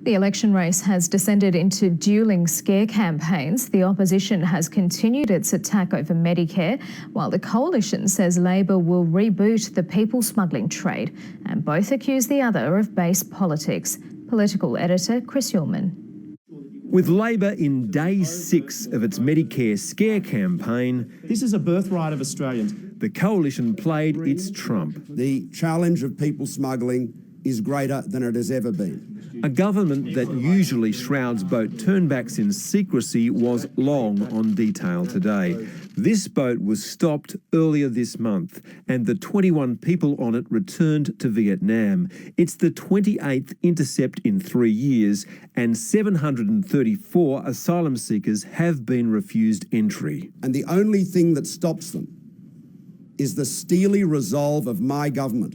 The election race has descended into dueling scare campaigns. The opposition has continued its attack over Medicare, while the coalition says Labor will reboot the people smuggling trade, and both accuse the other of base politics. Political editor Chris Ullman. With Labor in day 6 of its Medicare scare campaign, this is a birthright of Australians. The coalition played its trump. The challenge of people smuggling is greater than it has ever been. A government that usually shrouds boat turnbacks in secrecy was long on detail today. This boat was stopped earlier this month, and the 21 people on it returned to Vietnam. It's the 28th intercept in 3 years, and 734 asylum seekers have been refused entry. And the only thing that stops them is the steely resolve of my government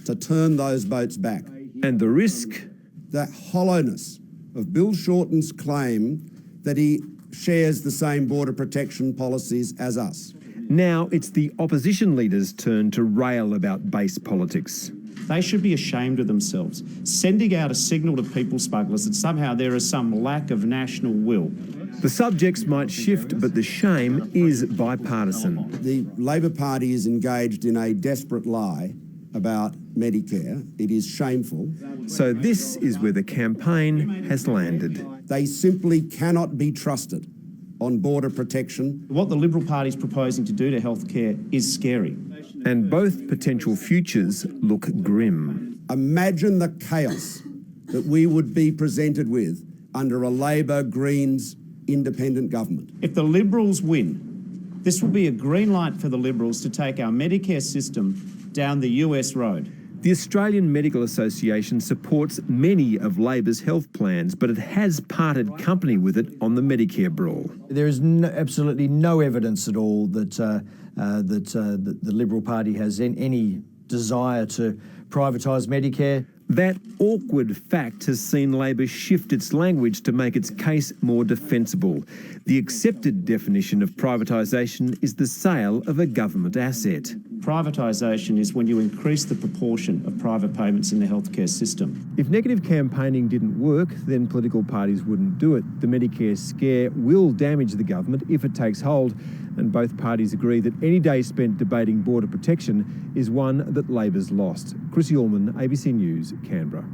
to turn those boats back. And the risk? The hollowness of Bill Shorten's claim that he shares the same border protection policies as us. Now it's the opposition leaders' turn to rail about base politics. They should be ashamed of themselves, sending out a signal to people smugglers that somehow there is some lack of national will. The subjects might shift, but the shame is bipartisan. The Labor Party is engaged in a desperate lie about Medicare. It is shameful. So this is where the campaign has landed. They simply cannot be trusted on border protection. What the Liberal Party is proposing to do to healthcare is scary. And both potential futures look grim. Imagine the chaos that we would be presented with under a Labor Greens independent government. If the Liberals win, this will be a green light for the Liberals to take our Medicare system down the US road. The Australian Medical Association supports many of Labor's health plans, but it has parted company with it on the Medicare brawl. There is absolutely no evidence at all that the Liberal Party has any desire to privatise Medicare. That awkward fact has seen Labor shift its language to make its case more defensible. The accepted definition of privatisation is the sale of a government asset. Privatisation is when you increase the proportion of private payments in the healthcare system. If negative campaigning didn't work, then political parties wouldn't do it. The Medicare scare will damage the government if it takes hold, and both parties agree that any day spent debating border protection is one that Labor's lost. Chris Ullman, ABC News, Canberra.